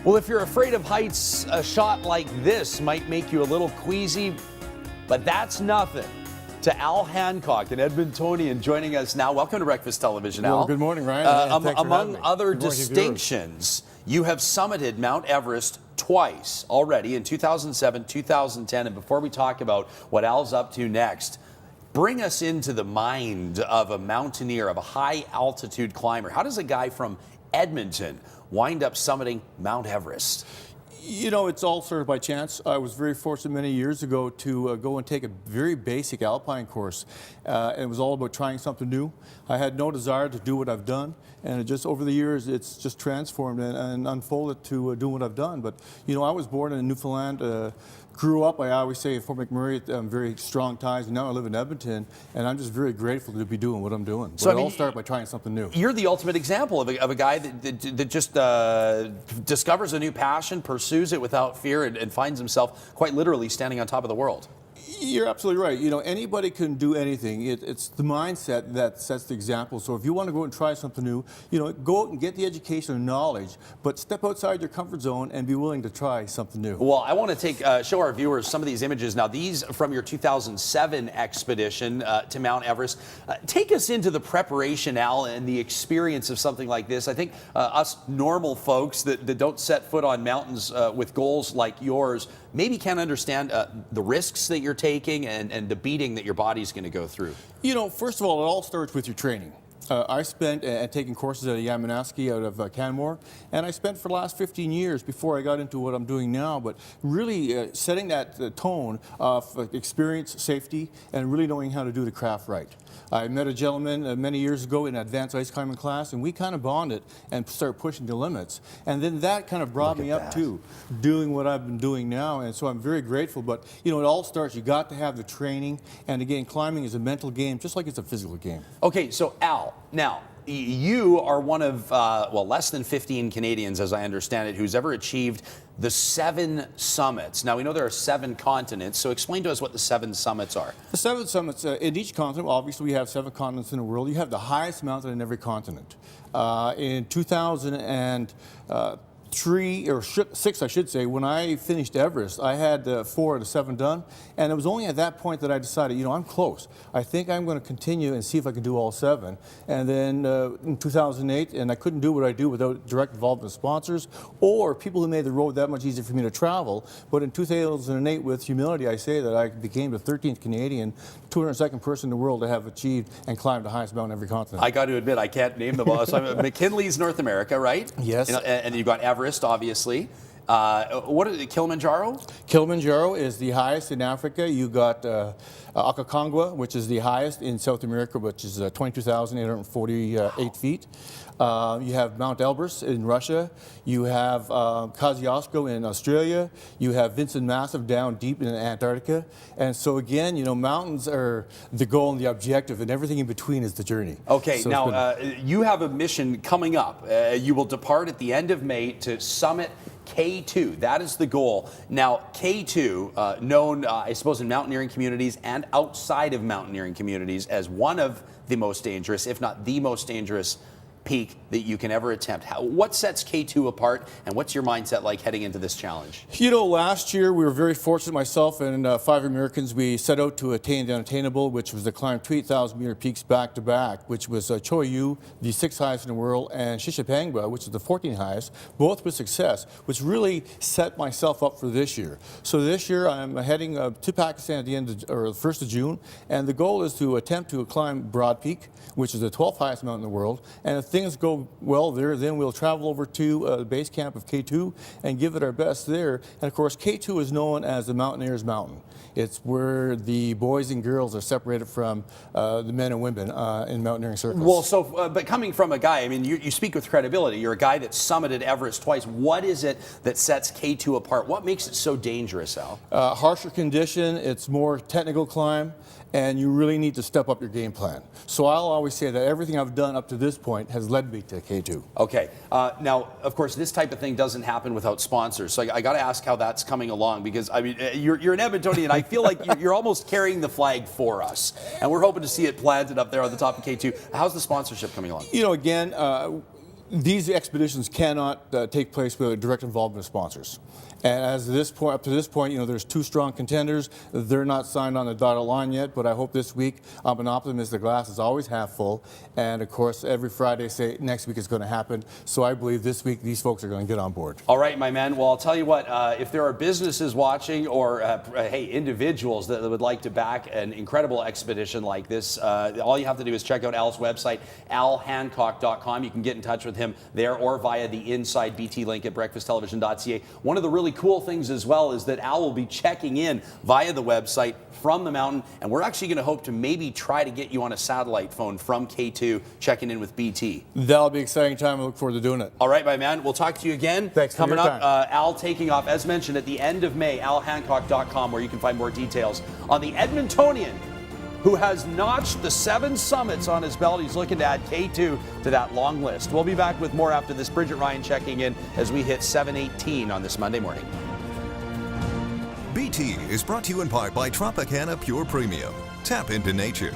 Well, if you're afraid of heights, a shot like this might make you a little queasy, but that's nothing to Al Hancock, an Edmontonian, joining us now. Welcome to Breakfast Television, Al. Well, good morning, Ryan. Among other distinctions, you have summited Mount Everest twice already, in 2007, 2010, and before we talk about what Al's up to next, bring us into the mind of a mountaineer, of a high-altitude climber. How does a guy from Edmonton wind up summiting Mount Everest? You know, it's all sort of by chance. I was very fortunate many years ago to go and take a very basic alpine course. And it was all about trying something new. I had no desire to do what I've done. And it just over the years, it's just transformed and unfolded to do what I've done. But, you know, I was born in Newfoundland, grew up, I always say, in Fort McMurray, very strong ties. And now I live in Edmonton, and I'm just very grateful to be doing what I'm doing. So, but it all started by trying something new. You're the ultimate example of a guy that just discovers a new passion, pursues it without fear, and finds himself quite literally standing on top of the world. You're absolutely right. You know, anybody can do anything. It's the mindset that sets the example. So if you want to go and try something new, you know, go out and get the education and knowledge, but step outside your comfort zone and be willing to try something new. Well, I want to show our viewers some of these images. Now, these from your 2007 expedition to Mount Everest. Take us into the preparation, Al, and the experience of something like this. I think us normal folks that don't set foot on mountains with goals like yours maybe can't understand the risks that you're taking and the beating that your body's going to go through. You know, first of all, it all starts with your training. I spent taking courses at Yamanaski out of Canmore, and I spent for the last 15 years before I got into what I'm doing now, but really setting that tone of experience, safety, and really knowing how to do the craft right. I met a gentleman many years ago in an advanced ice climbing class, and we kind of bonded and started pushing the limits. And then that kind of brought me up to doing what I've been doing now, and so I'm very grateful. But, you know, it all starts, you got to have the training, and again, climbing is a mental game, just like it's a physical game. Okay, so Al, now, you are one of, well, less than 15 Canadians, as I understand it, who's ever achieved the 7 summits. Now, we know there are 7 continents, so explain to us what the 7 summits are. The 7 summits, in each continent, obviously we have 7 continents in the world. You have the highest mountain in every continent. In 2003 or 6, I should say, when I finished Everest, I had 4 of the 7 done, and it was only at that point that I decided, you know, I'm close. I think I'm going to continue and see if I can do all 7. And then in 2008, and I couldn't do what I do without direct involvement of sponsors or people who made the road that much easier for me to travel. But in 2008, with humility, I say that I became the 13th Canadian, 202nd person in the world to have achieved and climbed the highest mountain in every continent. I got to admit, I can't name them all. So McKinley's North America, right? Yes. And you've got Everest, obviously. What is it, Kilimanjaro? Kilimanjaro is the highest in Africa. You got Aconcagua, which is the highest in South America, which is 22,848 feet. You have Mount Elbrus in Russia. You have Kosciuszko in Australia. You have Vincent Massive down deep in Antarctica. And so again, you know, mountains are the goal and the objective, and everything in between is the journey. Okay, so now you have a mission coming up. You will depart at the end of May to summit K2. That is the goal. Now, K2, known, I suppose, in mountaineering communities and outside of mountaineering communities as one of the most dangerous, if not the most dangerous peak that you can ever attempt. What sets K2 apart, and what's your mindset like heading into this challenge? You know, last year we were very fortunate, myself and 5 Americans, we set out to attain the unattainable, which was to climb 2 8,000-meter peaks back-to-back, which was Choyu, the 6th highest in the world, and Shishapangma, which is the 14th highest, both with success, which really set myself up for this year. So this year I'm heading to Pakistan at the end of, or the 1st of June, and the goal is to attempt to climb Broad Peak, which is the 12th highest mountain in the world, and if things go well there, then we'll travel over to the base camp of K2 and give it our best there. And of course, K2 is known as the Mountaineer's Mountain. It's where the boys and girls are separated from the men and women in mountaineering circles. Well, so, but coming from a guy, I mean, you speak with credibility. You're a guy that summited Everest twice. What is it that sets K2 apart? What makes it so dangerous, Al? Harsher condition, it's more technical climb, and you really need to step up your game plan. So I'll always say that everything I've done up to this point has led me to K2. Okay. Now, of course, this type of thing doesn't happen without sponsors. So I got to ask how that's coming along, because I mean, you're an Edmontonian. I feel like you're almost carrying the flag for us, and we're hoping to see it planted up there on the top of K2. How's the sponsorship coming along? You know, again, These expeditions cannot take place without direct involvement of sponsors. And as this point, up to this point, there's 2 strong contenders. They're not signed on the dotted line yet, but I hope this week, I'm an optimist, the glass is always half full. And of course, every Friday, say next week is going to happen. So I believe this week, these folks are going to get on board. All right, my man. Well, I'll tell you what, if there are businesses watching or, hey, individuals that would like to back an incredible expedition like this, all you have to do is check out Al's website, Al-Hancock.com. You can get in touch with him there or via the Inside BT link at breakfast-television.ca. One of the really cool things as well is that Al will be checking in via the website from the mountain, and we're actually going to hope to maybe try to get you on a satellite phone from K2 checking in with BT. That'll be an exciting time. I look forward to doing it. All right, my man. We'll talk to you again. Thanks for Coming your up, time. Al taking off, as mentioned, at the end of May, alhancock.com, where you can find more details on the Edmontonian who has notched the 7 summits on his belt. He's looking to add K2 to that long list. We'll be back with more after this. Bridget Ryan checking in as we hit 7:18 on this Monday morning. BT is brought to you in part by Tropicana Pure Premium. Tap into nature.